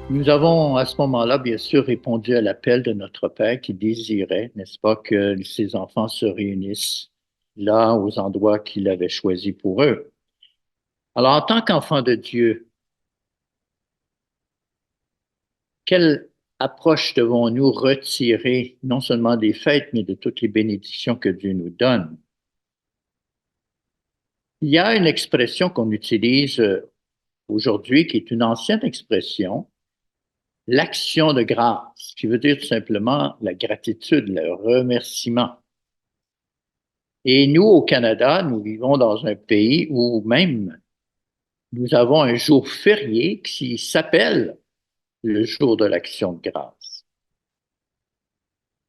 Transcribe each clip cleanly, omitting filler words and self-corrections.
Nous avons à ce moment-là, bien sûr, répondu à l'appel de notre Père qui désirait, n'est-ce pas, que ses enfants se réunissent là, aux endroits qu'il avait choisis pour eux. Alors, en tant qu'enfants de Dieu, quelle approche devons-nous retirer, non seulement des fêtes, mais de toutes les bénédictions que Dieu nous donne? Il y a une expression qu'on utilise aujourd'hui qui est une ancienne expression, l'action de grâce, qui veut dire tout simplement la gratitude, le remerciement. Et nous, au Canada, nous vivons dans un pays où même nous avons un jour férié qui s'appelle le jour de l'Action de grâce.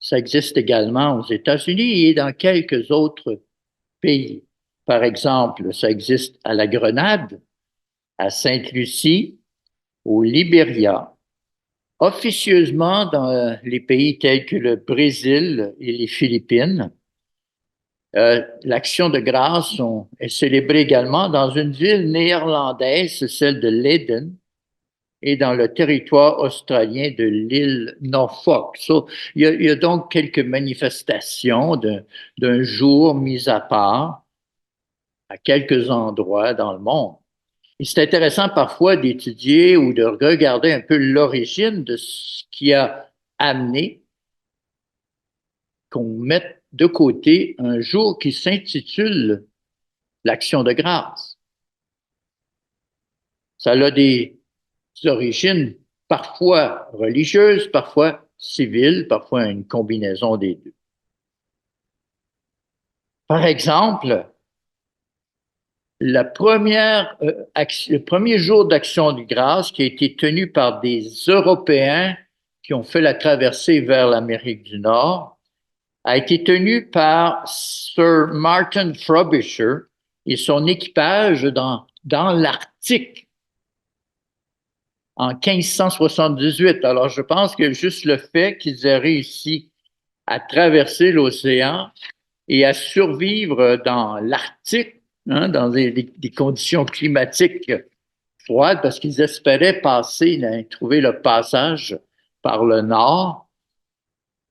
Ça existe également aux États-Unis et dans quelques autres pays. Par exemple, ça existe à la Grenade, à Sainte-Lucie, au Libéria, officieusement dans les pays tels que le Brésil et les Philippines. L'Action de grâce est célébrée également dans une ville néerlandaise, celle de Leiden, et dans le territoire australien de l'île Norfolk. Il y a donc quelques manifestations d'un jour mis à part à quelques endroits dans le monde. Et c'est intéressant parfois d'étudier ou de regarder un peu l'origine de ce qui a amené qu'on mette de côté un jour qui s'intitule l'Action de grâce. Ça a des origines parfois religieuses, parfois civiles, parfois une combinaison des deux. Par exemple, le premier jour d'Action de grâce qui a été tenu par des Européens qui ont fait la traversée vers l'Amérique du Nord a été tenu par Sir Martin Frobisher et son équipage dans l'Arctique en 1578. Alors, je pense que juste le fait qu'ils aient réussi à traverser l'océan et à survivre dans l'Arctique, hein, dans des conditions climatiques froides, parce qu'ils espéraient trouver le passage par le nord,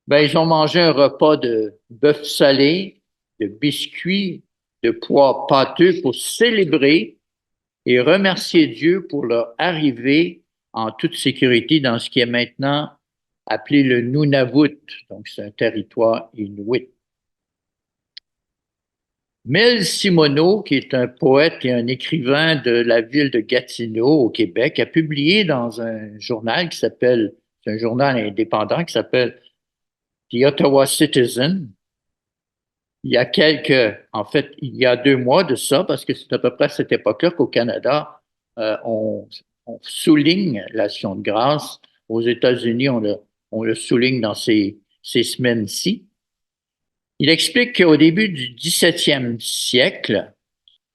ben, ils ont mangé un repas de bœuf salé, de biscuits, de pois pâteux pour célébrer et remercier Dieu pour leur arrivée en toute sécurité dans ce qui est maintenant appelé le Nunavut. Donc, c'est un territoire inuit. Mel Simoneau, qui est un poète et un écrivain de la ville de Gatineau au Québec, a publié dans un journal c'est un journal indépendant qui s'appelle The Ottawa Citizen. En fait, il y a 2 mois de ça, parce que c'est à peu près à cette époque-là qu'au Canada, on souligne l'Action de grâce. Aux États-Unis, on le souligne dans ces semaines-ci. Il explique qu'au début du 17e siècle,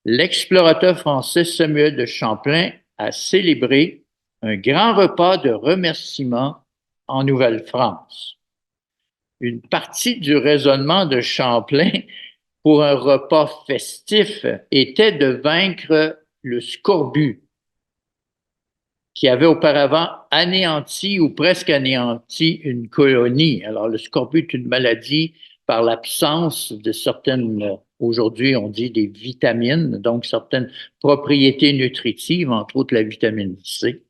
l'explorateur français Samuel de Champlain a célébré un grand repas de remerciement en Nouvelle-France. Une partie du raisonnement de Champlain pour un repas festif était de vaincre le scorbut qui avait auparavant anéanti ou presque anéanti une colonie. Alors, le scorbut est une maladie par l'absence de certaines, aujourd'hui on dit des vitamines, donc certaines propriétés nutritives, entre autres la vitamine C,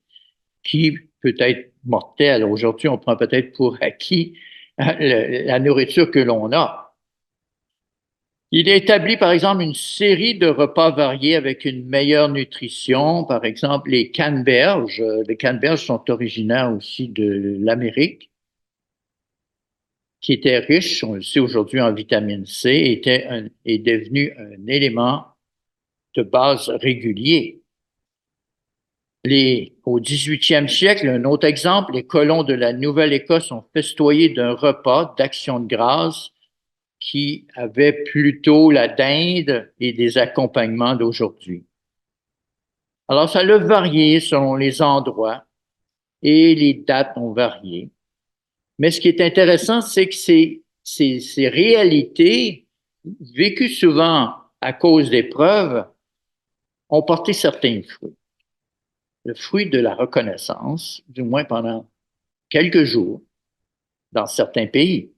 qui peut être mortelle. Aujourd'hui, on prend peut-être pour acquis la nourriture que l'on a. Il a établi, par exemple, une série de repas variés avec une meilleure nutrition. Par exemple, les canneberges. Les canneberges sont originaires aussi de l'Amérique, qui étaient riches, on le sait aujourd'hui, en vitamine C, est devenu un élément de base régulier. Au 18e siècle, un autre exemple, les colons de la Nouvelle-Écosse ont festoyé d'un repas d'action de grâce qui avait plutôt la dinde et des accompagnements d'aujourd'hui. Alors, ça a varié selon les endroits et les dates ont varié. Mais ce qui est intéressant, c'est que ces réalités, vécues souvent à cause d'épreuves, ont porté certains fruits. le fruit de la reconnaissance, du moins pendant quelques jours, dans certains pays.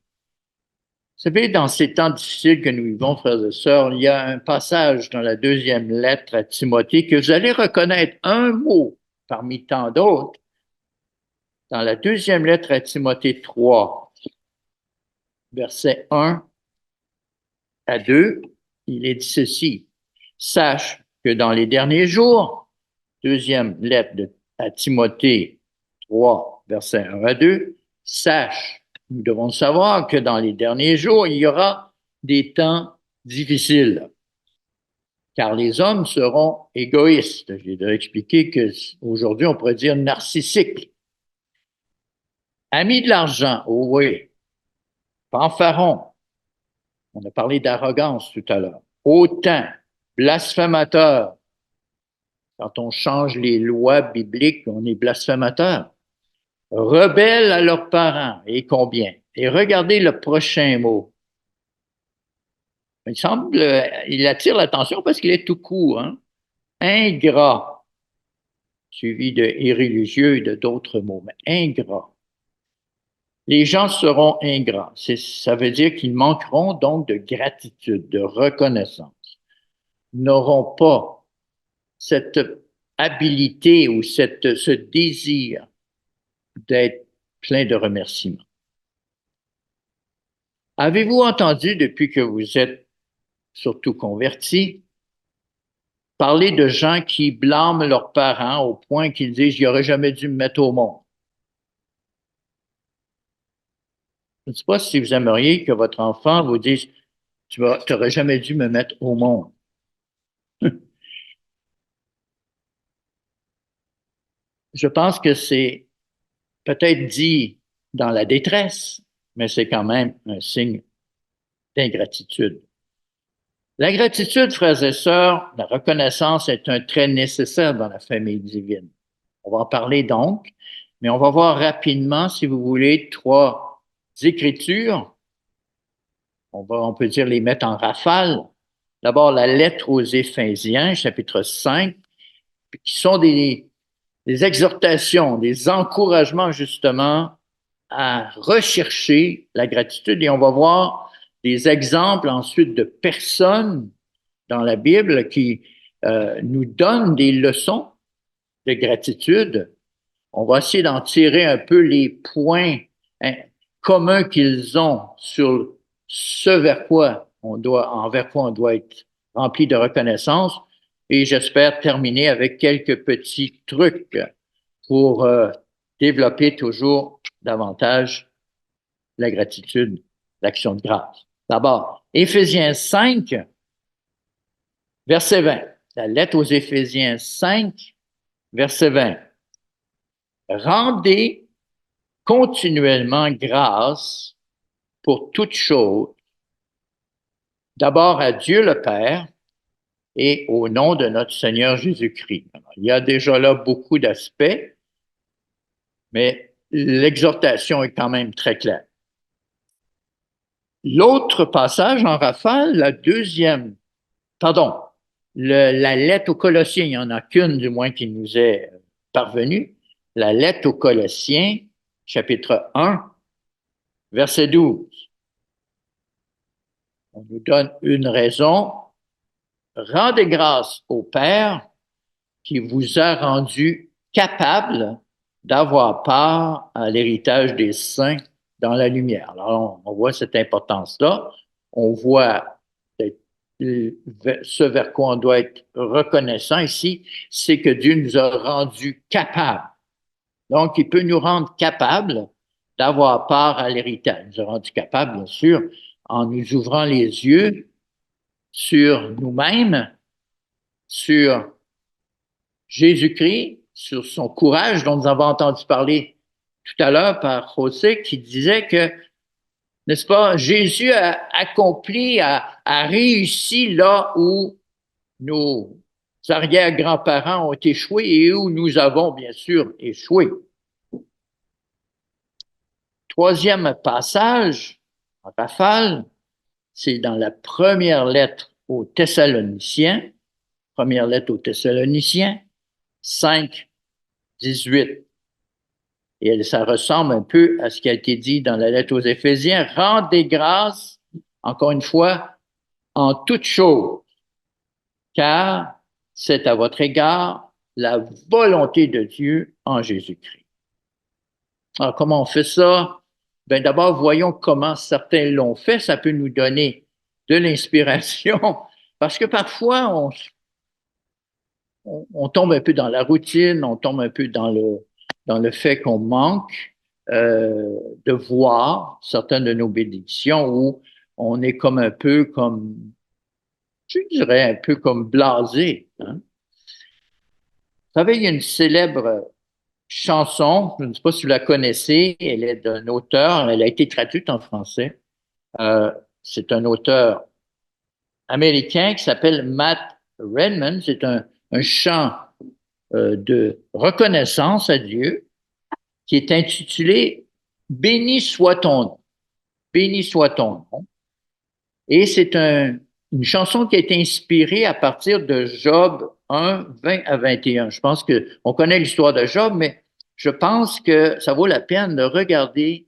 Vous savez, dans ces temps difficiles que nous vivons, frères et sœurs, il y a un passage dans la deuxième lettre à Timothée que vous allez reconnaître un mot parmi tant d'autres. Dans la deuxième lettre à Timothée 3, versets 1 à 2, il est dit ceci. Sache que dans les derniers jours, deuxième lettre à Timothée 3, versets 1 à 2, sache, nous devons savoir que dans les derniers jours, il y aura des temps difficiles, car les hommes seront égoïstes. J'ai déjà expliqué qu'aujourd'hui, on pourrait dire narcissiques. Amis de l'argent, oh oui, fanfarons. On a parlé d'arrogance tout à l'heure. Hautain, blasphémateurs. Quand on change les lois bibliques, on est blasphémateur. Rebelles à leurs parents, et combien? Et regardez le prochain mot. Il semble, il attire l'attention parce qu'il est tout court, hein? Ingrat, suivi de irréligieux et de d'autres mots, mais ingrat. Les gens seront ingrats. Ça veut dire qu'ils manqueront donc de gratitude, de reconnaissance. Ils n'auront pas cette habilité ou ce désir d'être plein de remerciements. Avez-vous entendu depuis que vous êtes surtout convertis parler de gens qui blâment leurs parents au point qu'ils disent j'aurais jamais dû me mettre au monde? Je ne sais pas si vous aimeriez que votre enfant vous dise tu n'aurais jamais dû me mettre au monde. Je pense que c'est peut-être dit dans la détresse, mais c'est quand même un signe d'ingratitude. La gratitude, frères et sœurs, la reconnaissance est un trait nécessaire dans la famille divine. On va en parler donc, mais on va voir rapidement, si vous voulez, trois écritures. On peut dire les mettre en rafale. D'abord, la lettre aux Éphésiens, chapitre 5, qui sont des exhortations, des encouragements justement à rechercher la gratitude. Et on va voir des exemples ensuite de personnes dans la Bible qui nous donnent des leçons de gratitude. On va essayer d'en tirer un peu les points hein, communs qu'ils ont sur ce vers quoi envers quoi on doit être rempli de reconnaissance. Et j'espère terminer avec quelques petits trucs pour développer toujours davantage la gratitude, l'action de grâce. D'abord, Éphésiens 5, verset 20. La lettre aux Éphésiens 5, verset 20. Rendez continuellement grâce pour toutes choses, d'abord à Dieu le Père et au nom de notre Seigneur Jésus-Christ. Il y a déjà là beaucoup d'aspects, mais l'exhortation est quand même très claire. L'autre passage en rafale, la lettre aux Colossiens, il n'y en a qu'une du moins qui nous est parvenue, la lettre aux Colossiens, chapitre 1, verset 12. On nous donne une raison. Rendez grâce au Père qui vous a rendu capable d'avoir part à l'héritage des saints dans la lumière. Alors, on voit cette importance-là. On voit ce vers quoi on doit être reconnaissant ici, c'est que Dieu nous a rendus capables. Donc, il peut nous rendre capables d'avoir part à l'héritage. Il nous a rendus capables, bien sûr, en nous ouvrant les yeux sur nous-mêmes, sur Jésus-Christ, sur son courage dont nous avons entendu parler tout à l'heure par José, qui disait que, n'est-ce pas, Jésus a accompli, a réussi là où nos arrière-grands-parents ont échoué et où nous avons bien sûr échoué. Troisième passage, en rafale, c'est dans la première lettre aux Thessaloniciens, 5, 18. Et ça ressemble un peu à ce qui a été dit dans la lettre aux Éphésiens. Rendez grâce, encore une fois, en toutes choses, car c'est à votre égard la volonté de Dieu en Jésus-Christ. Alors, comment on fait ça? Ben, d'abord, voyons comment certains l'ont fait. Ça peut nous donner de l'inspiration, parce que parfois, on tombe un peu dans la routine, on tombe un peu dans le fait qu'on manque de voir certaines de nos bénédictions où on est comme un peu comme, je dirais, un peu comme blasé. Hein? Vous savez, il y a une célèbre chanson, je ne sais pas si vous la connaissez, elle est d'un auteur, elle a été traduite en français. Euh, c'est un auteur américain qui s'appelle Matt Redman. C'est un chant de reconnaissance à Dieu qui est intitulé Béni soit ton nom. Béni soit ton nom. Et c'est une chanson qui a été inspirée à partir de Job 1, 20 à 21. Je pense qu'on connaît l'histoire de Job, mais je pense que ça vaut la peine de regarder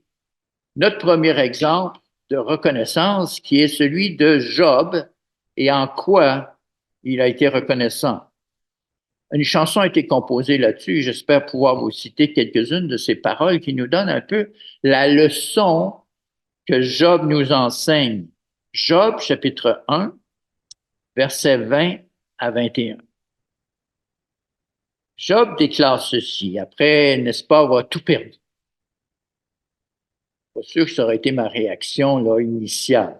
notre premier exemple de reconnaissance qui est celui de Job et en quoi il a été reconnaissant. Une chanson a été composée là-dessus. J'espère pouvoir vous citer quelques-unes de ces paroles qui nous donnent un peu la leçon que Job nous enseigne. Job, chapitre 1, versets 20 à 21. Job déclare ceci, après, n'est-ce pas, avoir tout perdu. Pas sûr que ça aurait été ma réaction là, initiale.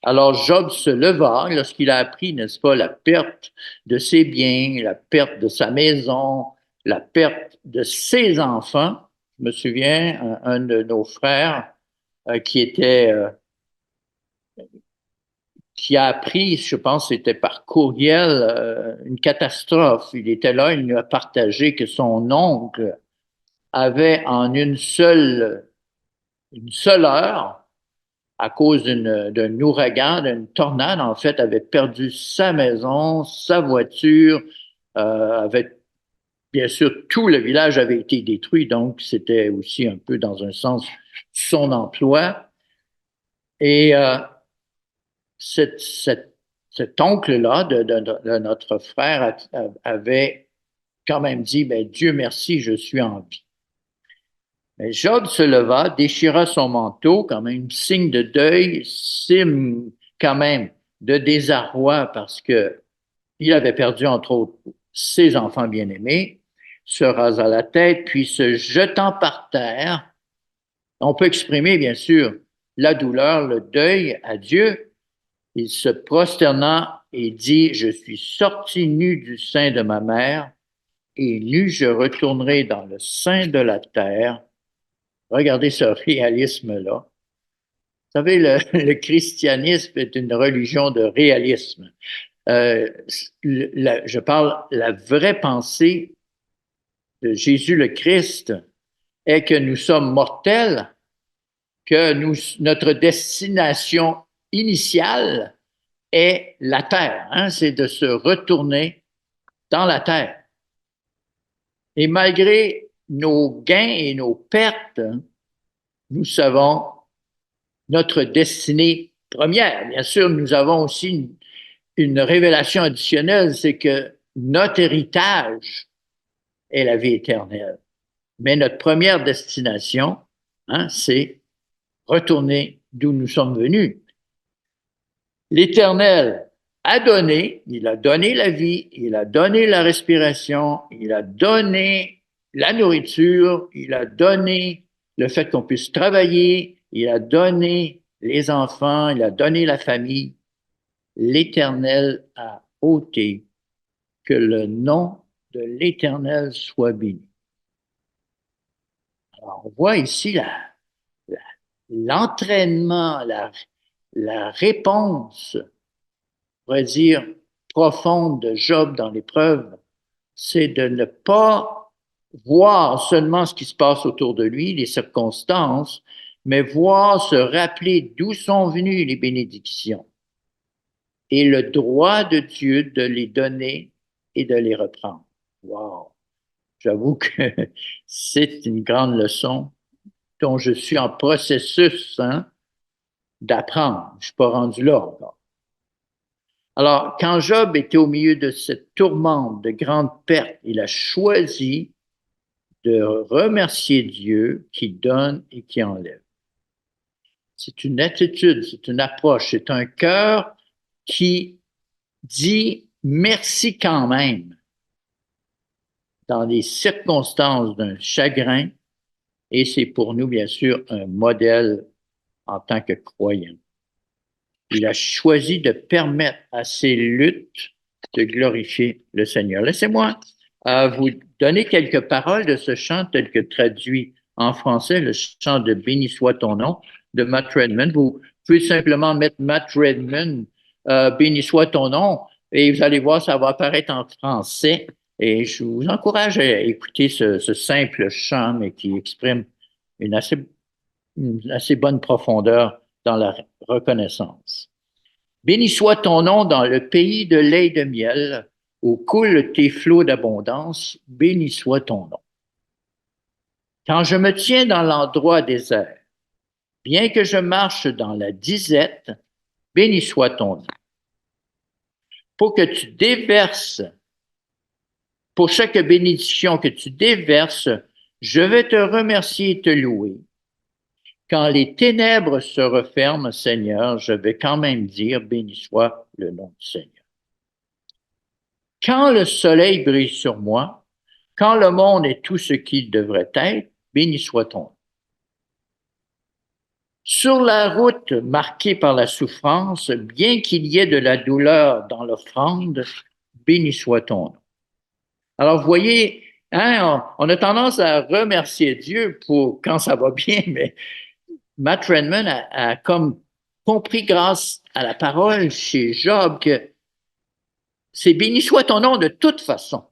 Alors Job se leva lorsqu'il a appris, n'est-ce pas, la perte de ses biens, la perte de sa maison, la perte de ses enfants. Je me souviens, un de nos frères qui a appris, je pense, c'était par courriel, une catastrophe. Il était là, il nous a partagé que son oncle avait en une seule heure, à cause d'un ouragan, d'une tornade, en fait, avait perdu sa maison, sa voiture, avait, bien sûr, tout le village avait été détruit, donc c'était aussi un peu, dans un sens, son emploi. Et cette, cette, cet oncle-là de notre frère avait quand même dit, ben, Dieu merci, je suis en vie. Mais Job se leva, déchira son manteau, quand même signe de deuil, signe quand même de désarroi parce que il avait perdu entre autres ses enfants bien-aimés, se rasa la tête, puis se jetant par terre, on peut exprimer bien sûr la douleur, le deuil à Dieu. Il se prosterna et dit, je suis sorti nu du sein de ma mère et nu je retournerai dans le sein de la terre. Regardez ce réalisme-là. Vous savez, le christianisme est une religion de réalisme. Je parle, la vraie pensée de Jésus le Christ est que nous sommes mortels, que notre destination initiale est la terre. Hein, c'est de se retourner dans la terre. Et malgré nos gains et nos pertes, nous savons notre destinée première. Bien sûr, nous avons aussi une révélation additionnelle, c'est que notre héritage est la vie éternelle. Mais notre première destination, hein, c'est retourner d'où nous sommes venus. L'Éternel il a donné la vie, il a donné la respiration, il a donné la nourriture, il a donné le fait qu'on puisse travailler, il a donné les enfants, il a donné la famille. L'Éternel a ôté, que le nom de l'Éternel soit béni. Alors, on voit ici l'entraînement, la réponse, on pourrait dire, profonde de Job dans l'épreuve, c'est de ne pas voir seulement ce qui se passe autour de lui, les circonstances, mais voir, se rappeler d'où sont venues les bénédictions et le droit de Dieu de les donner et de les reprendre. Wow! J'avoue que c'est une grande leçon dont je suis en processus, hein, d'apprendre. Je ne suis pas rendu là encore. Alors, quand Job était au milieu de cette tourmente de grandes pertes, il a choisi de remercier Dieu qui donne et qui enlève. C'est une attitude, c'est une approche, c'est un cœur qui dit merci quand même dans les circonstances d'un chagrin, et c'est pour nous, bien sûr, un modèle en tant que croyants. Il a choisi de permettre à ses luttes de glorifier le Seigneur. Laissez-moi vous donner quelques paroles de ce chant tel que traduit en français, le chant de Béni soit ton nom de Matt Redman. Vous pouvez simplement mettre Matt Redman, Béni soit ton nom, et vous allez voir, ça va apparaître en français. Et je vous encourage à écouter ce simple chant, mais qui exprime une assez bonne profondeur dans la reconnaissance. Béni soit ton nom dans le pays de lait et de miel, où coulent tes flots d'abondance, béni soit ton nom. Quand je me tiens dans l'endroit désert, bien que je marche dans la disette, béni soit ton nom. Pour que tu déverses, pour chaque bénédiction que tu déverses, je vais te remercier et te louer. Quand les ténèbres se referment, Seigneur, je vais quand même dire, béni soit le nom du Seigneur. Quand le soleil brille sur moi, quand le monde est tout ce qu'il devrait être, béni soit ton nom. Sur la route marquée par la souffrance, bien qu'il y ait de la douleur dans l'offrande, béni soit ton nom. Alors, vous voyez, hein, on a tendance à remercier Dieu pour quand ça va bien, mais Matt Redman a comme compris grâce à la parole chez Job que c'est béni soit ton nom de toute façon.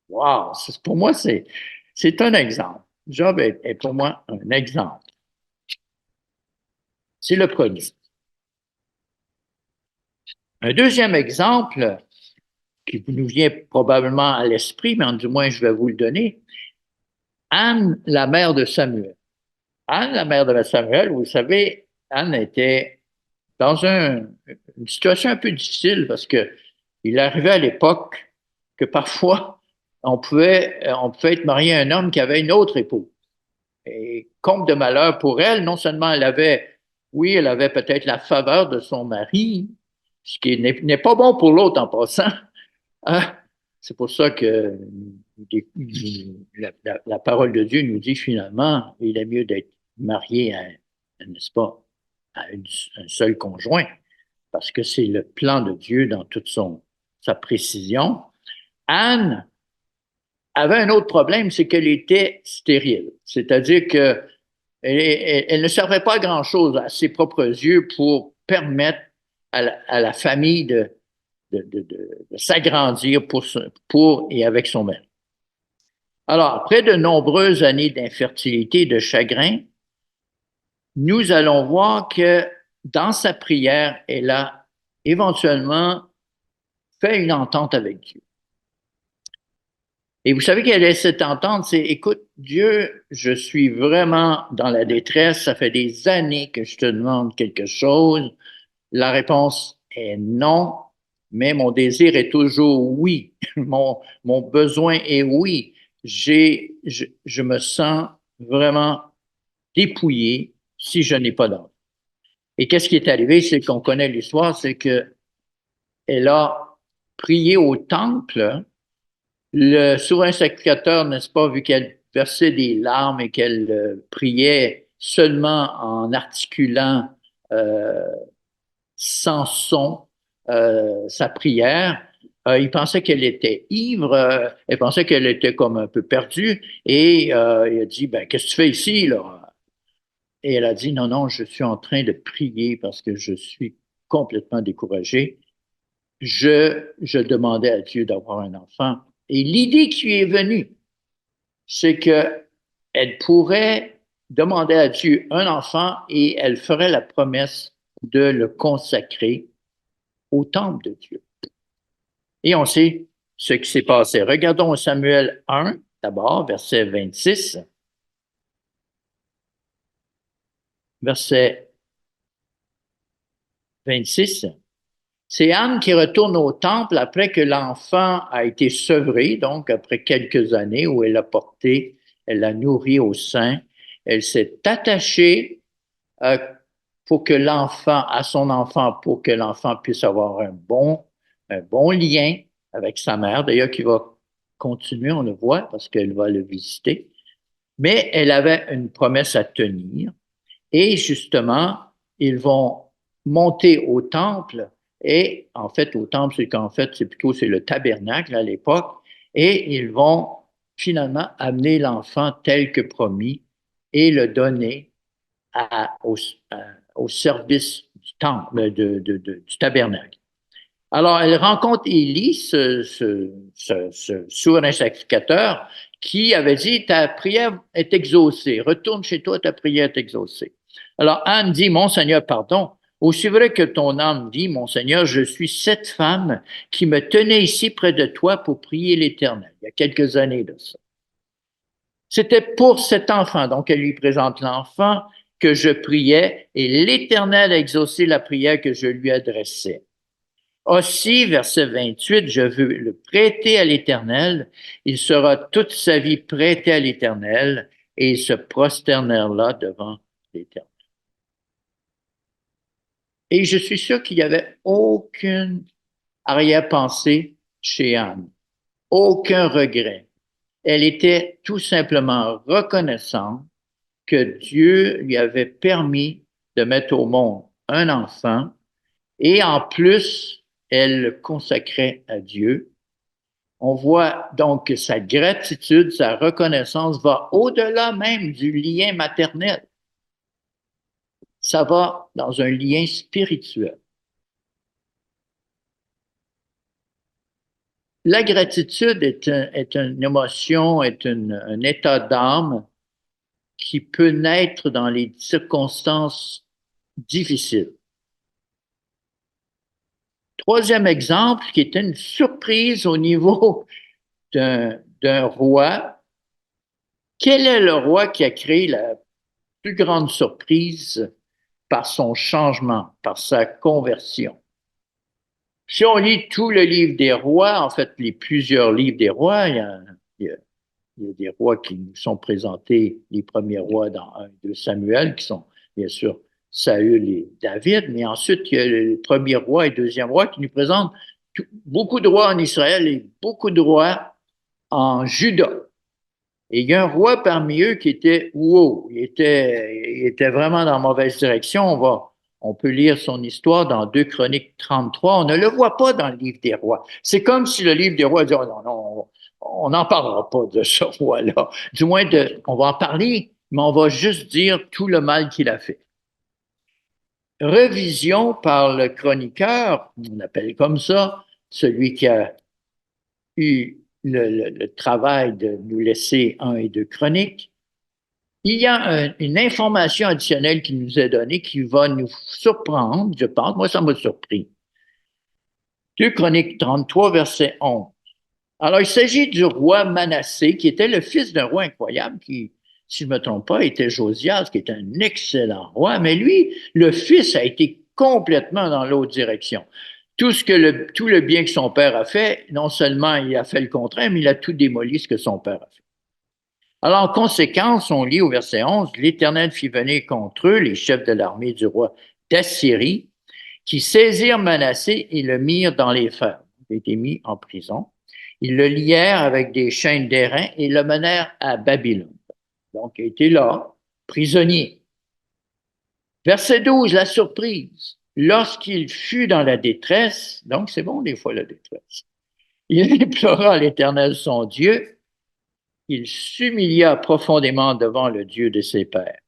Wow, pour moi, c'est un exemple. Job est pour moi un exemple. C'est le premier. Un deuxième exemple qui nous vient probablement à l'esprit, mais du moins je vais vous le donner. Anne, la mère de Samuel. Anne, la mère de Samuel, vous savez, Anne était dans une situation un peu difficile parce que il arrivait à l'époque que parfois on pouvait être marié à un homme qui avait une autre épouse. Et comble de malheur pour elle, non seulement elle avait peut-être la faveur de son mari, ce qui n'est pas bon pour l'autre en passant. Hein? C'est pour ça que la parole de Dieu nous dit finalement, il est mieux d'être marié n'est-ce pas, à un seul conjoint, parce que c'est le plan de Dieu dans toute sa précision. Anne avait un autre problème, c'est qu'elle était stérile. C'est-à-dire que elle ne servait pas à grand-chose à ses propres yeux pour permettre à la famille de s'agrandir pour et avec son mari. Alors, après de nombreuses années d'infertilité et de chagrin, nous allons voir que dans sa prière, elle a éventuellement fait une entente avec Dieu. Et vous savez quelle est cette entente? C'est, écoute, Dieu, je suis vraiment dans la détresse, ça fait des années que je te demande quelque chose. La réponse est non, mais mon désir est toujours oui. Mon besoin est oui. Je me sens vraiment dépouillé si je n'ai pas d'enfant. Et qu'est-ce qui est arrivé? C'est qu'on connaît l'histoire, c'est que elle a prié au temple. Le souverain sacrificateur, n'est-ce pas, vu qu'elle versait des larmes et qu'elle priait seulement en articulant euh, sans son sa prière, il pensait qu'elle était ivre, elle pensait qu'elle était comme un peu perdue, et il a dit, ben, qu'est-ce que tu fais ici, là? Et elle a dit, non, non, je suis en train de prier parce que je suis complètement découragée. Je demandais à Dieu d'avoir un enfant. Et l'idée qui lui est venue, c'est qu'elle pourrait demander à Dieu un enfant et elle ferait la promesse de le consacrer au temple de Dieu. Et on sait ce qui s'est passé. Regardons Samuel 1 d'abord, verset 26. Verset 26. C'est Anne qui retourne au temple après que l'enfant a été sevré, donc après quelques années où elle l'a porté, elle l'a nourri au sein. Elle s'est attachée euh, à son enfant, pour que l'enfant puisse avoir un bon lien avec sa mère, d'ailleurs qui va continuer, on le voit, parce qu'elle va le visiter. Mais elle avait une promesse à tenir. Et justement, ils vont monter au temple. Et en fait, au temple, c'est le tabernacle à l'époque. Et ils vont finalement amener l'enfant tel que promis et le donner à- au, au service du temple, du tabernacle. Alors, elle rencontre Élie, ce souverain sacrificateur, qui avait dit, ta prière est exaucée, retourne chez toi, ta prière est exaucée. Alors, Anne dit, mon Seigneur, pardon, aussi vrai que ton âme dit, mon Seigneur, je suis cette femme qui me tenait ici près de toi pour prier l'Éternel, il y a quelques années de ça. C'était pour cet enfant, donc elle lui présente l'enfant que je priais, et l'Éternel a exaucé la prière que je lui adressais. Aussi, verset 28, je veux le prêter à l'Éternel. Il sera toute sa vie prêté à l'Éternel et ils se prosternèrent là devant l'Éternel. Et je suis sûr qu'il n'y avait aucune arrière-pensée chez Anne, aucun regret. Elle était tout simplement reconnaissante que Dieu lui avait permis de mettre au monde un enfant et en plus, elle le consacrait à Dieu. On voit donc que sa gratitude, sa reconnaissance va au-delà même du lien maternel. Ça va dans un lien spirituel. La gratitude est une émotion, un état d'âme qui peut naître dans les circonstances difficiles. Troisième exemple, qui est une surprise au niveau d'un roi. Quel est le roi qui a créé la plus grande surprise par son changement, par sa conversion? Si on lit tout le livre des rois, en fait, les plusieurs livres des rois, il y a, il y a des rois qui nous sont présentés, les premiers rois dans 1 et 2 Samuel, qui sont bien sûr Saül et David, mais ensuite, il y a le premier roi et deuxième roi qui nous présentent beaucoup de rois en Israël et beaucoup de rois en Juda. Et il y a un roi parmi eux qui était wow, il était vraiment dans la mauvaise direction. On peut lire son histoire dans 2 Chroniques 33. On ne le voit pas dans le livre des rois. C'est comme si le livre des rois dit, oh non, non, on n'en parlera pas de ce roi-là. Du moins, on va en parler, mais on va juste dire tout le mal qu'il a fait. Revision par le chroniqueur, on appelle comme ça, celui qui a eu le travail de nous laisser 1 et 2 Chroniques. Il y a une information additionnelle qui nous est donnée qui va nous surprendre, je pense. Moi, ça m'a surpris. 2 Chroniques 33, verset 11. Alors, il s'agit du roi Manassé, qui était le fils d'un roi incroyable, qui, si je ne me trompe pas, était Josias, qui est un excellent roi, mais lui, le fils a été complètement dans l'autre direction. Tout le bien que son père a fait, non seulement il a fait le contraire, mais il a tout démoli ce que son père a fait. Alors, en conséquence, on lit au verset 11, l'Éternel fit venir contre eux les chefs de l'armée du roi d'Assyrie, qui saisirent Manassé et le mirent dans les fers. Il a été mis en prison. Ils le lièrent avec des chaînes d'airain et le menèrent à Babylone. Donc, il était là, prisonnier. Verset 12, la surprise. Lorsqu'il fut dans la détresse, donc c'est bon des fois la détresse, il implora l'Éternel son Dieu, il s'humilia profondément devant le Dieu de ses pères.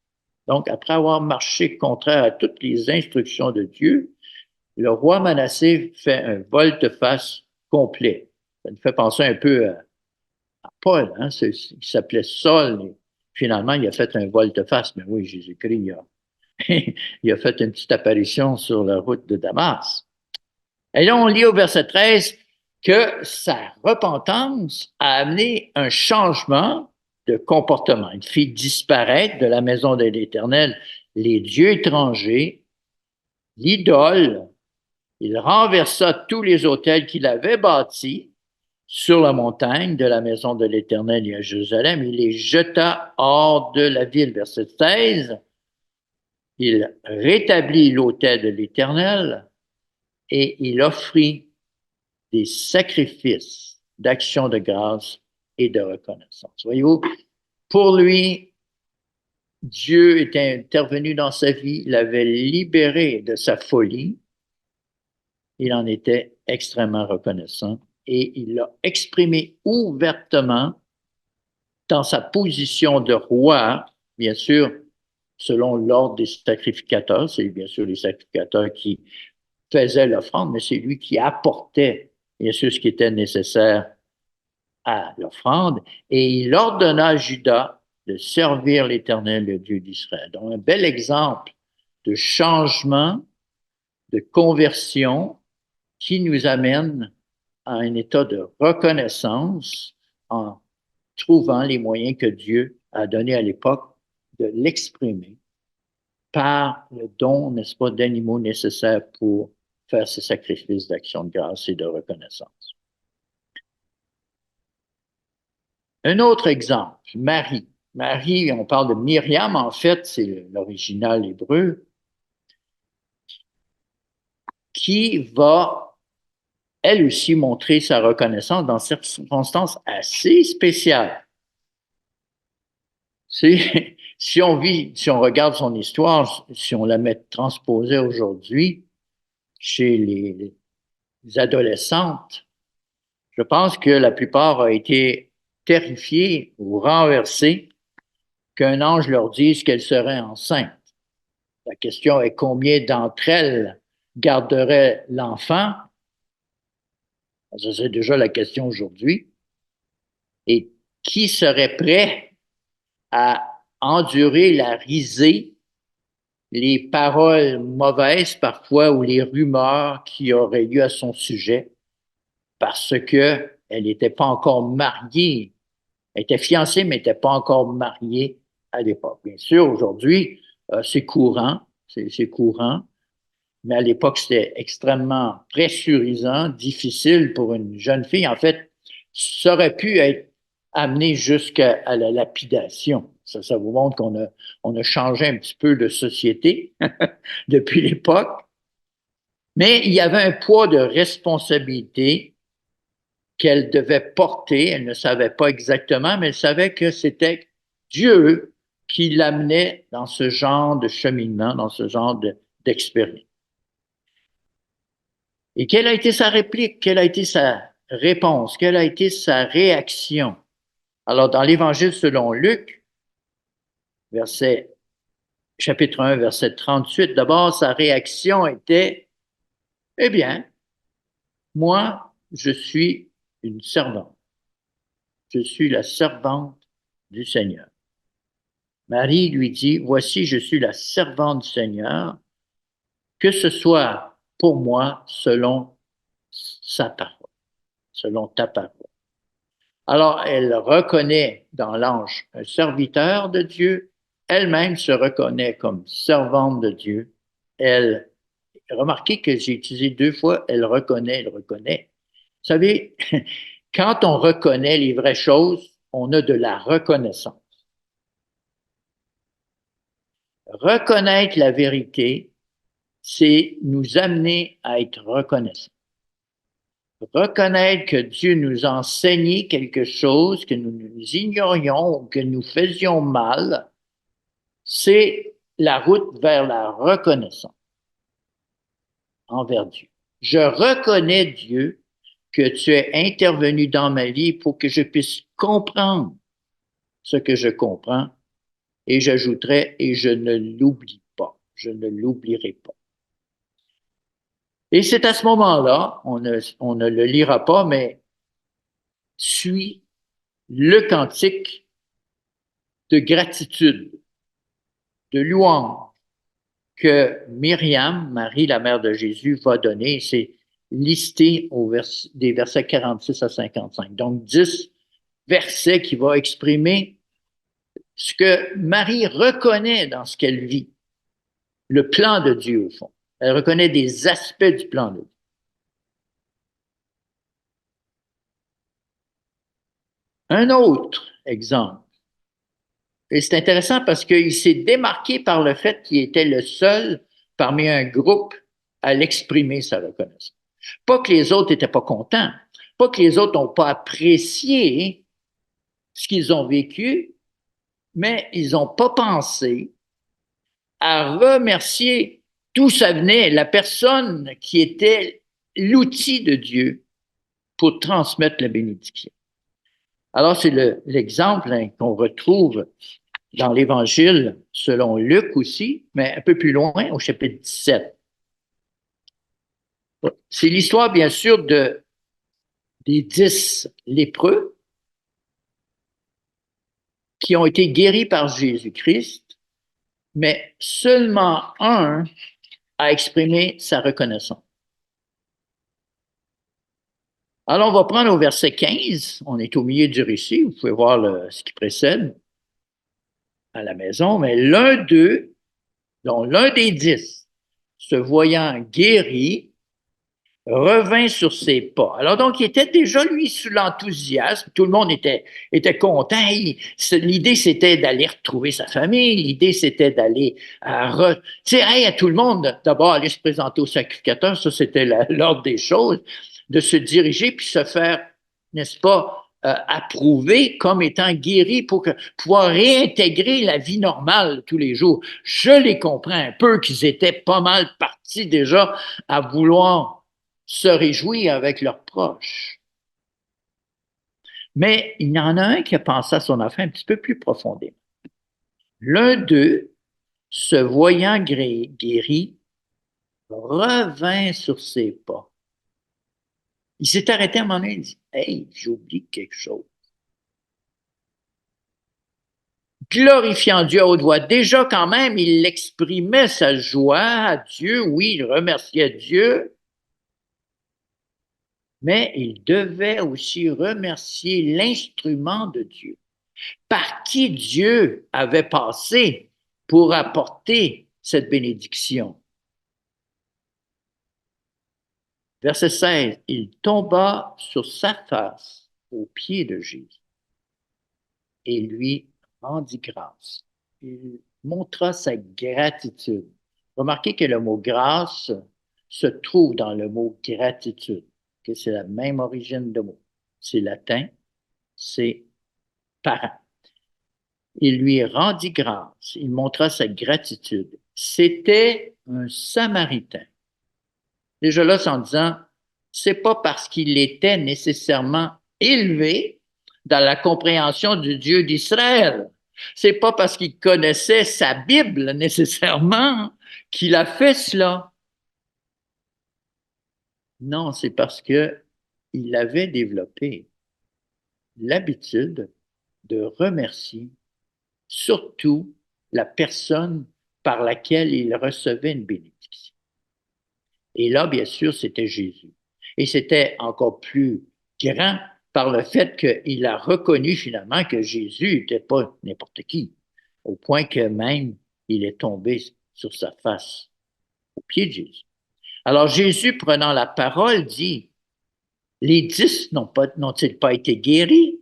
Donc, après avoir marché contraire à toutes les instructions de Dieu, le roi Manassé fait un volte-face complet. Ça nous fait penser un peu à Paul, hein? Il s'appelait Saul. Et finalement, il a fait un volte-face. Mais oui, Jésus-Christ, il a fait une petite apparition sur la route de Damas. Et là, on lit au verset 13, que sa repentance a amené un changement de comportement. Il fit disparaître de la maison de l'Éternel les dieux étrangers, l'idole. Il renversa tous les autels qu'il avait bâtis sur la montagne de la maison de l'Éternel et à Jérusalem. Il les jeta hors de la ville. Verset 16. Il rétablit l'autel de l'Éternel et il offrit des sacrifices d'action de grâce et de reconnaissance. Voyez-vous, pour lui, Dieu était intervenu dans sa vie, l'avait libéré de sa folie. Il en était extrêmement reconnaissant et il l'a exprimé ouvertement dans sa position de roi, bien sûr, selon l'ordre des sacrificateurs. C'est bien sûr les sacrificateurs qui faisaient l'offrande, mais c'est lui qui apportait, bien sûr, ce qui était nécessaire à l'offrande. Et il ordonna à Judas de servir l'Éternel, le Dieu d'Israël. Donc, un bel exemple de changement, de conversion qui nous amène à un état de reconnaissance en trouvant les moyens que Dieu a donnés à l'époque de l'exprimer par le don, n'est-ce pas, d'animaux nécessaires pour faire ces sacrifices d'action de grâce et de reconnaissance. Un autre exemple, Marie. Marie, on parle de Myriam, en fait, c'est l'original hébreu, qui va, elle aussi, montrer sa reconnaissance dans cette circonstances assez spéciales. Si on regarde son histoire, si on la met transposée aujourd'hui chez les adolescentes, je pense que la plupart ont été terrifiées ou renversées qu'un ange leur dise qu'elles seraient enceintes. La question est combien d'entre elles garderaient l'enfant? Ça, c'est déjà la question aujourd'hui. Et qui serait prêt à endurer la risée, les paroles mauvaises parfois ou les rumeurs qui auraient lieu à son sujet parce qu'elle n'était pas encore mariée. Elle était fiancée, mais n'était pas encore mariée à l'époque. Bien sûr, aujourd'hui, c'est courant, c'est courant, mais à l'époque, c'était extrêmement pressurisant, difficile pour une jeune fille. En fait, ça aurait pu être amené jusqu'à la lapidation. Ça vous montre on a changé un petit peu de société depuis l'époque. Mais il y avait un poids de responsabilité qu'elle devait porter. Elle ne savait pas exactement, mais elle savait que c'était Dieu qui l'amenait dans ce genre de cheminement, dans ce genre d'expérience. Et quelle a été sa réplique? Quelle a été sa réponse? Quelle a été sa réaction? Alors, dans l'Évangile selon Luc, chapitre 1, verset 38, d'abord, sa réaction était, eh bien, moi, je suis une servante. Je suis la servante du Seigneur. Marie lui dit, voici, je suis la servante du Seigneur, que ce soit pour moi selon sa parole, selon ta parole. Alors, elle reconnaît dans l'ange un serviteur de Dieu, elle-même se reconnaît comme servante de Dieu. Elle, remarquez que j'ai utilisé deux fois, elle reconnaît, elle reconnaît. Vous savez, quand on reconnaît les vraies choses, on a de la reconnaissance. Reconnaître la vérité, c'est nous amener à être reconnaissants. Reconnaître que Dieu nous a enseigné quelque chose que nous ignorions ou que nous faisions mal, c'est la route vers la reconnaissance envers Dieu. Je reconnais, Dieu, que tu es intervenu dans ma vie pour que je puisse comprendre ce que je comprends et j'ajouterai, et je ne l'oublie pas, je ne l'oublierai pas. Et c'est à ce moment-là, on ne le lira pas, mais suit le cantique de gratitude, de louange que Myriam, Marie, la mère de Jésus, va donner. listés des versets 46 à 55. Donc, 10 versets qui vont exprimer ce que Marie reconnaît dans ce qu'elle vit, le plan de Dieu au fond. Elle reconnaît des aspects du plan de Dieu. Un autre exemple, et c'est intéressant parce qu'il s'est démarqué par le fait qu'il était le seul parmi un groupe à l'exprimer, sa reconnaissance. Pas que les autres n'étaient pas contents, pas que les autres n'ont pas apprécié ce qu'ils ont vécu, mais ils n'ont pas pensé à remercier d'où ça venait, la personne qui était l'outil de Dieu pour transmettre la bénédiction. Alors, c'est l'exemple qu'on retrouve dans l'Évangile selon Luc aussi, mais un peu plus loin, au chapitre 17. C'est l'histoire, bien sûr, des 10 lépreux qui ont été guéris par Jésus-Christ, mais seulement un a exprimé sa reconnaissance. Alors, on va prendre au verset 15. On est au milieu du récit. Vous pouvez voir ce qui précède à la maison. Mais l'un d'eux, dont l'un des 10, se voyant guéri, revint sur ses pas. Alors donc, il était déjà, lui, sous l'enthousiasme. Tout le monde était content. L'idée, c'était d'aller retrouver sa famille. L'idée, c'était d'aller à tout le monde, d'abord, aller se présenter au sacrificateur. Ça, c'était l'ordre des choses, de se diriger puis se faire, n'est-ce pas, approuver comme étant guéri pour pouvoir réintégrer la vie normale tous les jours. Je les comprends un peu qu'ils étaient pas mal partis déjà à vouloir se réjouir avec leurs proches. Mais il y en a un qui a pensé à son affaire un petit peu plus profondément. L'un d'eux, se voyant guéri, revint sur ses pas. Il s'est arrêté à un moment donné et dit, « Hey, j'oublie quelque chose. » Glorifiant Dieu à haute voix. Déjà, quand même, il exprimait sa joie à Dieu. Oui, il remerciait Dieu. Mais il devait aussi remercier l'instrument de Dieu, par qui Dieu avait passé pour apporter cette bénédiction. Verset 16, il tomba sur sa face aux pieds de Jésus et lui rendit grâce. Il montra sa gratitude. Remarquez que le mot grâce se trouve dans le mot gratitude, que c'est la même origine de mot. C'est latin, c'est parent. Il lui rendit grâce, il montra sa gratitude. C'était un Samaritain. Déjà là, c'est en disant, c'est pas parce qu'il était nécessairement élevé dans la compréhension du Dieu d'Israël. C'est pas parce qu'il connaissait sa Bible nécessairement qu'il a fait cela. Non, c'est parce que il avait développé l'habitude de remercier surtout la personne par laquelle il recevait une bénédiction. Et là, bien sûr, c'était Jésus. Et c'était encore plus grand par le fait qu'il a reconnu finalement que Jésus n'était pas n'importe qui, au point que même il est tombé sur sa face au pied de Jésus. Alors Jésus, prenant la parole, dit, les 10 n'ont-ils pas été guéris?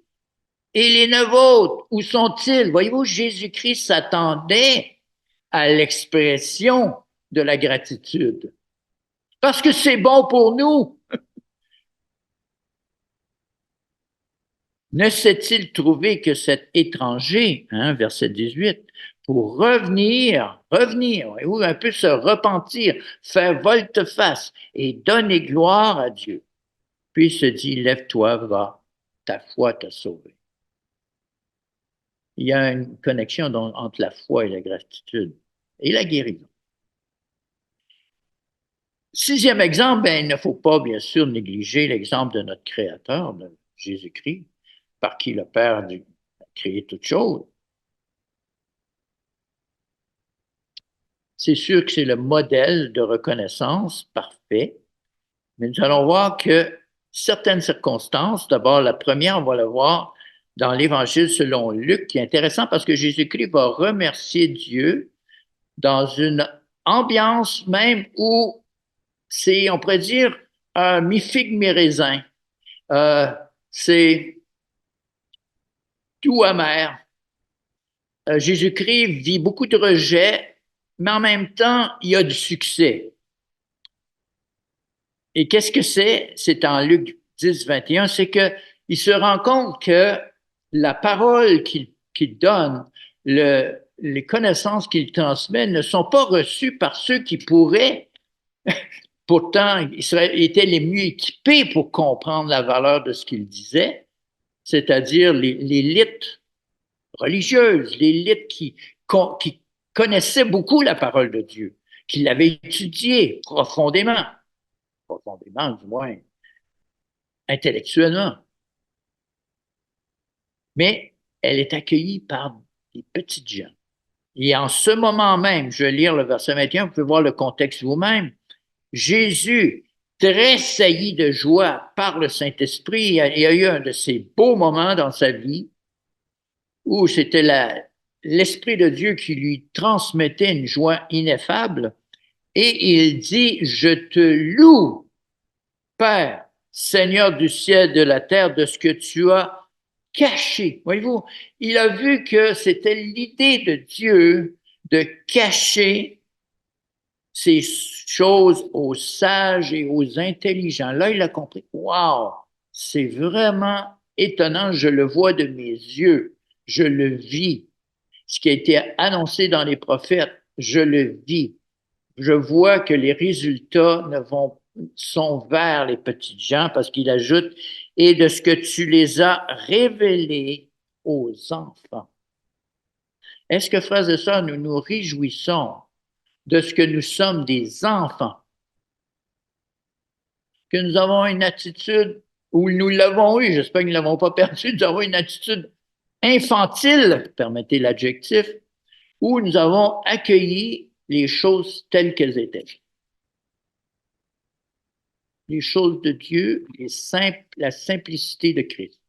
Et les 9 autres, où sont-ils? Voyez-vous, Jésus-Christ s'attendait à l'expression de la gratitude. Parce que c'est bon pour nous. Ne s'est-il trouvé que cet étranger, verset 18, pour revenir, voyez-vous, un peu se repentir, faire volte-face et donner gloire à Dieu. Puis il se dit, lève-toi, va, ta foi t'a sauvé. Il y a une connexion entre la foi et la gratitude et la guérison. Sixième exemple, il ne faut pas bien sûr négliger l'exemple de notre Créateur, de Jésus-Christ, par qui le Père a créé toutes choses. C'est sûr que c'est le modèle de reconnaissance parfait Mais nous allons voir que certaines circonstances, d'abord la première, on va la voir dans l'Évangile selon Luc, qui est intéressant parce que Jésus-Christ va remercier Dieu dans une ambiance même où c'est, on pourrait dire, un mi-figue, mi-raisin. Euh, c'est tout amer. Jésus-Christ vit beaucoup de rejet, mais en même temps, il y a du succès. Et qu'est-ce que c'est? C'est en Luc 10, 21, c'est qu'il se rend compte que la parole qu'il donne, les connaissances qu'il transmet ne sont pas reçues par ceux qui pourraient, pourtant, ils étaient les mieux équipés pour comprendre la valeur de ce qu'il disait, c'est-à-dire l'élite religieuse, l'élite qui connaissait beaucoup la parole de Dieu, qui l'avait étudiée profondément du moins, intellectuellement. Mais elle est accueillie par des petites gens. Et en ce moment même, je vais lire le verset 21, vous pouvez voir le contexte vous-même. Jésus, tressailli de joie par le Saint-Esprit, il y a eu un de ces beaux moments dans sa vie où c'était l'Esprit de Dieu qui lui transmettait une joie ineffable. Et il dit, je te loue, Père, Seigneur du ciel, de la terre, de ce que tu as caché. Voyez-vous, il a vu que c'était l'idée de Dieu de cacher ces choses aux sages et aux intelligents. Là, il a compris. Wow, c'est vraiment étonnant. Je le vois de mes yeux. Je le vis. Ce qui a été annoncé dans les prophètes, je le vis. Je vois que les résultats sont vers les petites gens parce qu'il ajoute, et de ce que tu les as révélés aux enfants. Est-ce que, frères et sœurs, nous nous réjouissons de ce que nous sommes des enfants, que nous avons une attitude, ou nous l'avons eu, j'espère que nous ne l'avons pas perdu, nous avons une attitude infantile, permettez l'adjectif, où nous avons accueilli les choses telles qu'elles étaient. Les choses de Dieu, la simplicité de Christ.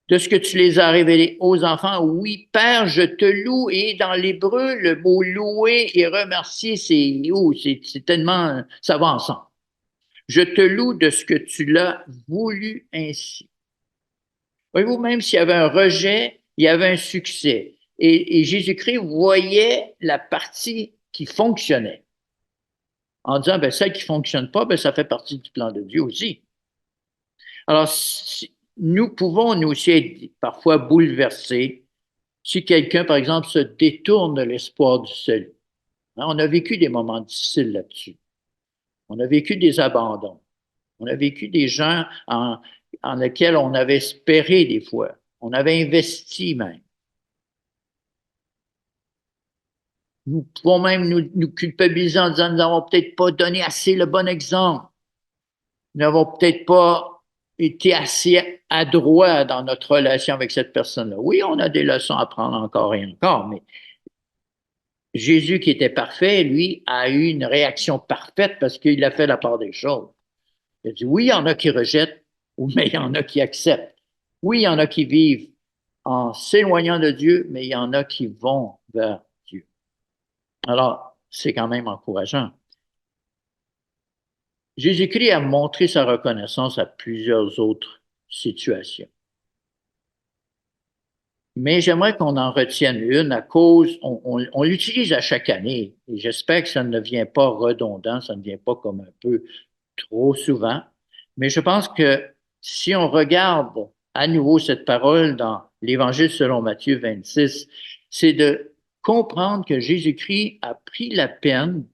De ce que tu les as révélés aux enfants, oui, Père, je te loue. Et dans l'hébreu, le mot louer et remercier, c'est tellement, ça va ensemble. Je te loue de ce que tu l'as voulu ainsi. Voyez-vous, même s'il y avait un rejet, il y avait un succès. Et Jésus-Christ voyait la partie qui fonctionnait en disant, ben, celle qui ne fonctionne pas, ben, ça fait partie du plan de Dieu aussi. Alors, nous pouvons nous aussi être parfois bouleversés si quelqu'un, par exemple, se détourne de l'espoir du salut. Hein, on a vécu des moments difficiles là-dessus. On a vécu des abandons. On a vécu des gens en lesquels on avait espéré des fois. On avait investi même. Nous pouvons même nous culpabiliser en disant nous n'avons peut-être pas donné assez le bon exemple. Nous n'avons peut-être pas été assez adroits dans notre relation avec cette personne-là. Oui, on a des leçons à prendre encore et encore, mais Jésus, qui était parfait, lui, a eu une réaction parfaite parce qu'il a fait la part des choses. Il a dit, oui, il y en a qui rejettent, mais il y en a qui acceptent. Oui, il y en a qui vivent en s'éloignant de Dieu, mais il y en a qui vont vers Dieu. Alors, c'est quand même encourageant. Jésus-Christ a montré sa reconnaissance à plusieurs autres situations. Mais j'aimerais qu'on en retienne une à cause, on l'utilise à chaque année et j'espère que ça ne devient pas redondant, ça ne vient pas comme un peu trop souvent. Mais je pense que si on regarde à nouveau cette parole dans l'Évangile selon Matthieu 26, c'est de comprendre que Jésus-Christ a pris la peine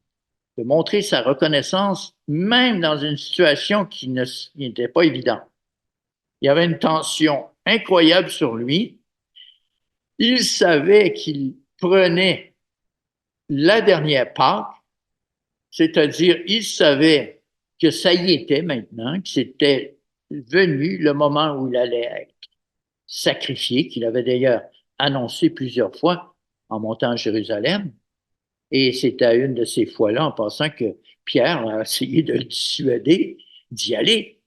de montrer sa reconnaissance même dans une situation qui n'était pas évidente. Il y avait une tension incroyable sur lui. Il savait qu'il prenait la dernière Pâque, c'est-à-dire il savait que ça y était maintenant, que c'était venu le moment où il allait être sacrifié, qu'il avait d'ailleurs annoncé plusieurs fois en montant à Jérusalem. Et c'était à une de ces fois-là, en passant, que Pierre a essayé de le dissuader d'y aller,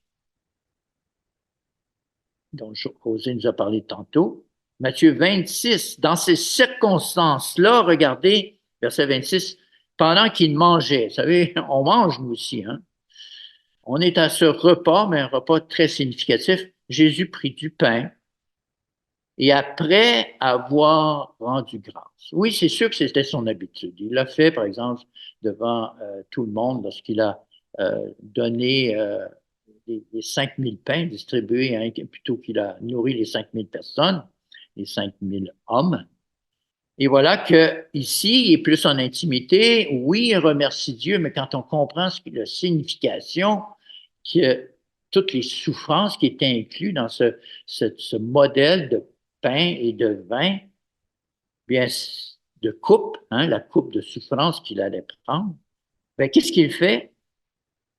dont José nous a parlé tantôt. Matthieu 26, dans ces circonstances-là, regardez, verset 26, pendant qu'il mangeait, vous savez, on mange nous aussi, hein? On est à ce repas, mais un repas très significatif. Jésus prit du pain et après avoir rendu grâce. Oui, c'est sûr que c'était son habitude. Il l'a fait, par exemple, devant tout le monde lorsqu'il a donné les 5000 pains distribués, hein, plutôt qu'il a nourri les 5000 personnes, les 5000 hommes. Et voilà que ici, il est plus en intimité. Oui, il remercie Dieu, mais quand on comprend la signification, que toutes les souffrances qui étaient incluses dans ce modèle de pain et de vin, bien de coupe, hein, la coupe de souffrance qu'il allait prendre, bien, qu'est-ce qu'il fait?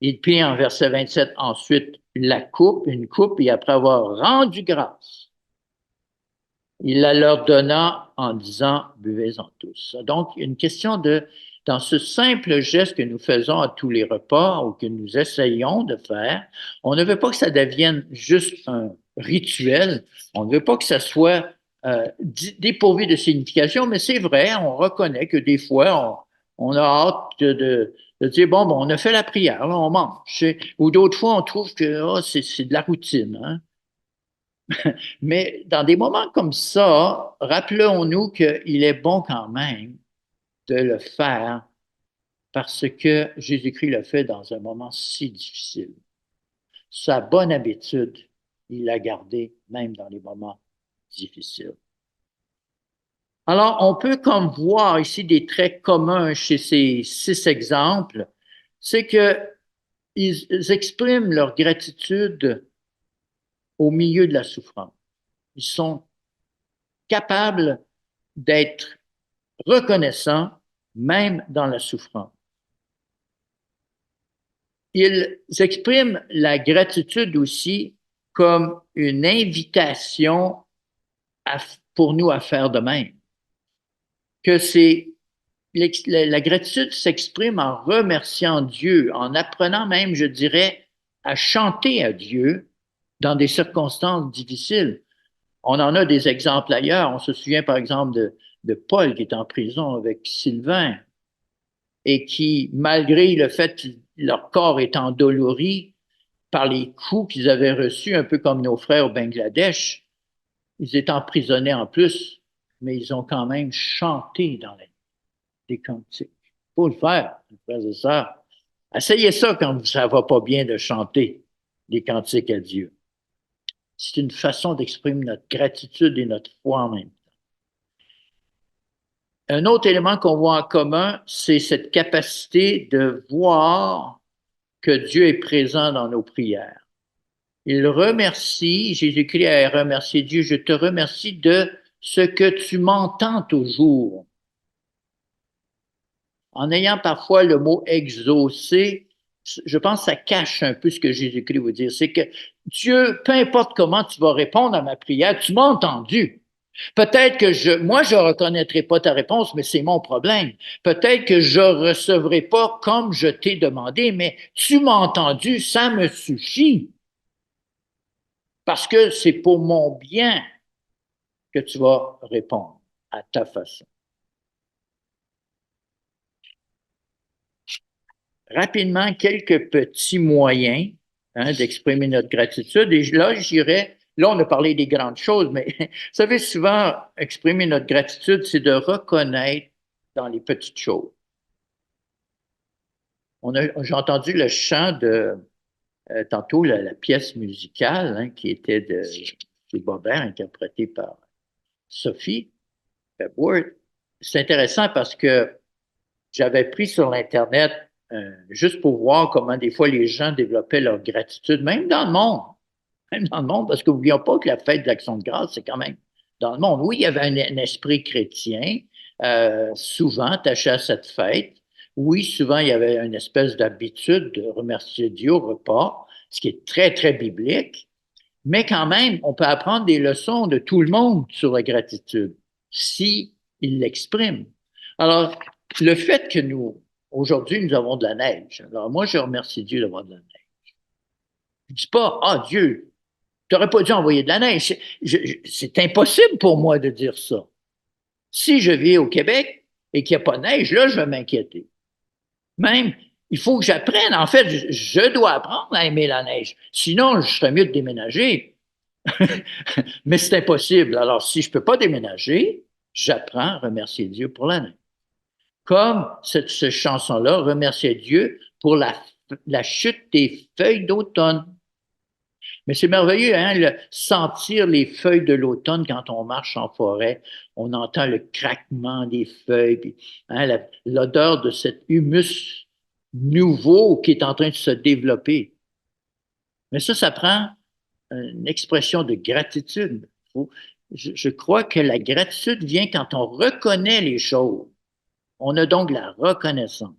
Il prie en verset 27 ensuite la coupe, une coupe, et après avoir rendu grâce, il la leur donna en disant, buvez-en tous. Donc, une question dans ce simple geste que nous faisons à tous les repas ou que nous essayons de faire, on ne veut pas que ça devienne juste un rituel, on ne veut pas que ça soit dépourvu de signification, mais c'est vrai, on reconnaît que des fois, on a hâte de dire, bon, on a fait la prière, là, on mange. Ou d'autres fois, on trouve que oh, c'est de la routine, hein? Mais dans des moments comme ça, rappelons-nous qu'il est bon quand même de le faire parce que Jésus-Christ l'a fait dans un moment si difficile. Sa bonne habitude, il l'a gardée même dans les moments difficiles. Alors, on peut comme voir ici des traits communs chez ces 6 exemples, c'est qu'ils expriment leur gratitude au milieu de la souffrance. Ils sont capables d'être reconnaissants même dans la souffrance. Ils expriment la gratitude aussi comme une invitation pour nous à faire de même. Que la gratitude s'exprime en remerciant Dieu, en apprenant même, je dirais, à chanter à Dieu dans des circonstances difficiles. On en a des exemples ailleurs. On se souvient par exemple de Paul qui est en prison avec Sylvain et qui, malgré le fait que leur corps est endolori par les coups qu'ils avaient reçus, un peu comme nos frères au Bangladesh, ils étaient emprisonnés en plus, mais ils ont quand même chanté dans des cantiques. Il faut le faire, frères et sœurs. Essayez ça quand ça ne va pas bien de chanter des cantiques à Dieu. C'est une façon d'exprimer notre gratitude et notre foi en même temps. Un autre élément qu'on voit en commun, c'est cette capacité de voir que Dieu est présent dans nos prières. Il remercie, Jésus-Christ a remercié Dieu, je te remercie de ce que tu m'entends toujours. En ayant parfois le mot exaucer, je pense que ça cache un peu ce que Jésus-Christ veut dire. C'est que Dieu, peu importe comment tu vas répondre à ma prière, tu m'as entendu. Peut-être que moi, je ne reconnaîtrai pas ta réponse, mais c'est mon problème. Peut-être que je ne recevrai pas comme je t'ai demandé, mais tu m'as entendu, ça me suffit. Parce que c'est pour mon bien que tu vas répondre à ta façon. Rapidement, quelques petits moyens d'exprimer notre gratitude. Et là, là, on a parlé des grandes choses, mais vous savez, souvent, exprimer notre gratitude, c'est de reconnaître dans les petites choses. J'ai entendu le chant de, tantôt, la pièce musicale hein, qui était de Bobert, interprétée par Sophie Ward. C'est intéressant parce que j'avais pris sur l'Internet juste pour voir comment des fois les gens développaient leur gratitude, même dans le monde. Même dans le monde, parce qu'oublions pas que la fête de l'Action de grâce, c'est quand même dans le monde. Oui, il y avait un esprit chrétien, souvent attaché à cette fête. Oui, souvent, il y avait une espèce d'habitude de remercier Dieu au repas, ce qui est très, très biblique. Mais quand même, on peut apprendre des leçons de tout le monde sur la gratitude, si il l'exprime. Alors, le fait que nous aujourd'hui, nous avons de la neige. Alors moi, je remercie Dieu d'avoir de la neige. Je ne dis pas, ah Dieu, tu n'aurais pas dû envoyer de la neige. C'est impossible pour moi de dire ça. Si je vis au Québec et qu'il n'y a pas de neige, là, je vais m'inquiéter. Même, il faut que j'apprenne. En fait, je dois apprendre à aimer la neige. Sinon, je serais mieux de déménager. Mais c'est impossible. Alors, si je ne peux pas déménager, j'apprends à remercier Dieu pour la neige. Comme cette chanson-là remerciait Dieu pour la chute des feuilles d'automne. Mais c'est merveilleux, hein, sentir les feuilles de l'automne quand on marche en forêt. On entend le craquement des feuilles, puis, hein, l'odeur de cet humus nouveau qui est en train de se développer. Mais ça prend une expression de gratitude. Je crois que la gratitude vient quand on reconnaît les choses. On a donc la reconnaissance.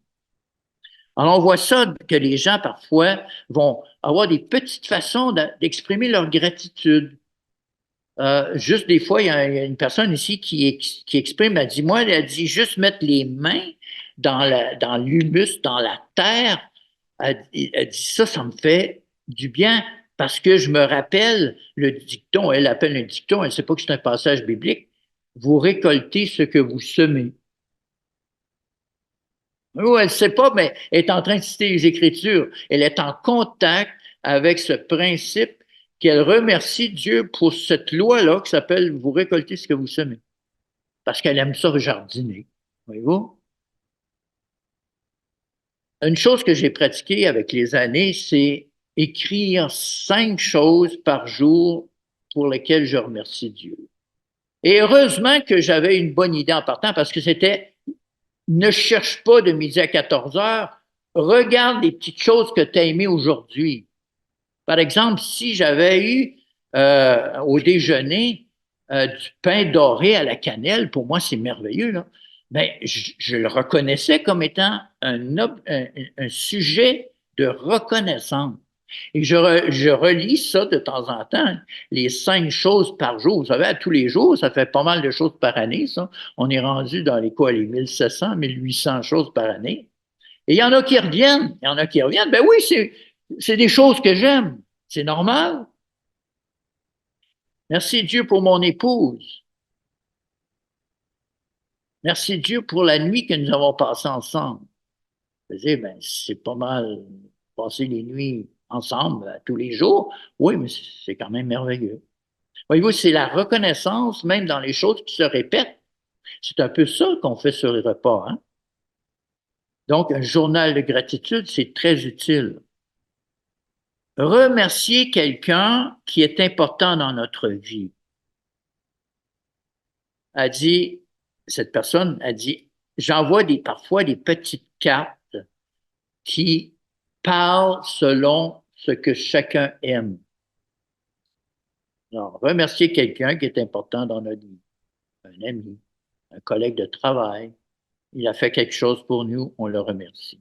Alors, on voit ça que les gens, parfois, vont avoir des petites façons d'exprimer leur gratitude. Juste des fois, il y a une personne ici qui exprime, elle dit, moi, elle dit juste mettre les mains dans l'humus, dans la terre. Elle dit ça me fait du bien parce que je me rappelle le dicton, elle appelle un dicton, elle ne sait pas que c'est un passage biblique. Vous récoltez ce que vous semez. Oui, elle ne sait pas, mais elle est en train de citer les Écritures. Elle est en contact avec ce principe qu'elle remercie Dieu pour cette loi-là qui s'appelle vous récoltez ce que vous semez. Parce qu'elle aime ça jardiner. Voyez-vous? Une chose que j'ai pratiquée avec les années, c'est écrire 5 choses par jour pour lesquelles je remercie Dieu. Et heureusement que j'avais une bonne idée en partant parce que c'était ne cherche pas de midi à 14 heures, regarde les petites choses que tu as aimées aujourd'hui. Par exemple, si j'avais eu au déjeuner du pain doré à la cannelle, pour moi, c'est merveilleux, là. Ben, je le reconnaissais comme étant un sujet de reconnaissance. Et je relis ça de temps en temps, les 5 choses par jour. Vous savez, à tous les jours, ça fait pas mal de choses par année, ça. On est rendu dans les quoi, les 1700, 1800 choses par année. Et il y en a qui reviennent, il y en a qui reviennent. Ben oui, c'est des choses que j'aime. C'est normal. Merci Dieu pour mon épouse. Merci Dieu pour la nuit que nous avons passée ensemble. Je veux dire, ben, c'est pas mal passer les nuits ensemble tous les jours. Oui, mais c'est quand même merveilleux. Voyez-vous, c'est la reconnaissance, même dans les choses qui se répètent. C'est un peu ça qu'on fait sur les repas, hein? Donc, un journal de gratitude, c'est très utile. Remercier quelqu'un qui est important dans notre vie. A dit, cette personne a dit, j'envoie parfois des petites cartes qui parlent selon ce que chacun aime. Alors, remercier quelqu'un qui est important dans notre vie. Un ami, un collègue de travail. Il a fait quelque chose pour nous, on le remercie.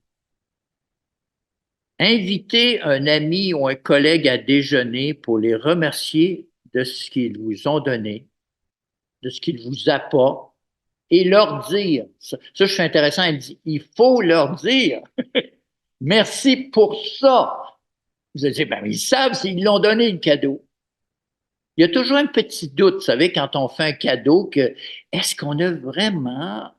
Inviter un ami ou un collègue à déjeuner pour les remercier de ce qu'ils vous ont donné, de ce qu'ils vous apportent, et leur dire, ça je suis intéressant, elle dit, il faut leur dire, merci pour ça. Vous allez dire, ben, ils savent s'ils l'ont donné le cadeau. Il y a toujours un petit doute, vous savez, quand on fait un cadeau, que est-ce qu'on a vraiment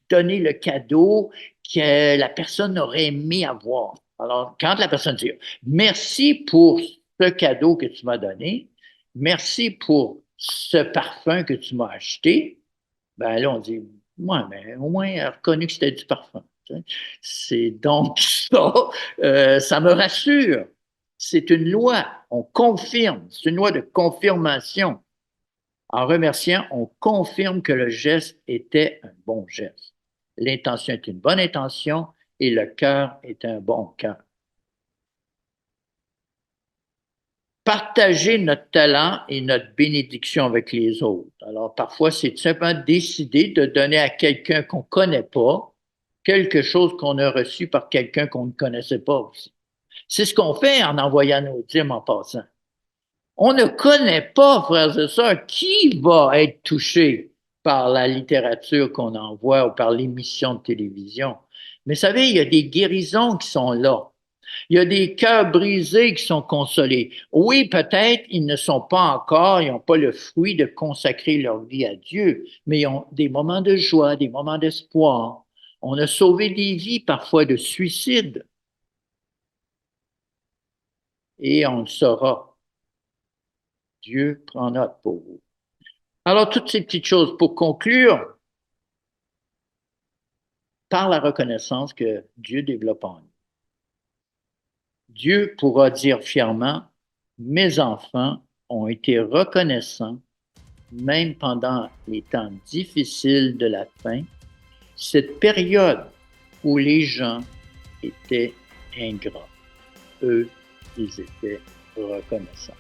donné le cadeau que la personne aurait aimé avoir? Alors, quand la personne dit merci pour ce cadeau que tu m'as donné, merci pour ce parfum que tu m'as acheté, ben là, on dit, ouais, mais au moins, elle a reconnu que c'était du parfum. C'est donc ça, ça me rassure. C'est une loi, on confirme, c'est une loi de confirmation. En remerciant, on confirme que le geste était un bon geste. L'intention est une bonne intention et le cœur est un bon cœur. Partager notre talent et notre bénédiction avec les autres. Alors, parfois, c'est tout simplement décider de donner à quelqu'un qu'on ne connaît pas quelque chose qu'on a reçu par quelqu'un qu'on ne connaissait pas aussi. C'est ce qu'on fait en envoyant nos dîmes en passant. On ne connaît pas, frères et sœurs, qui va être touché par la littérature qu'on envoie ou par l'émission de télévision. Mais vous savez, il y a des guérisons qui sont là. Il y a des cœurs brisés qui sont consolés. Oui, peut-être ils ne sont pas encore, ils n'ont pas le fruit de consacrer leur vie à Dieu, mais ils ont des moments de joie, des moments d'espoir. On a sauvé des vies parfois de suicide. Et on le saura. Dieu prend note pour vous. Alors, toutes ces petites choses pour conclure, par la reconnaissance que Dieu développe en nous. Dieu pourra dire fièrement, mes enfants ont été reconnaissants, même pendant les temps difficiles de la fin, cette période où les gens étaient ingrats. Eux, ils étaient reconnaissants.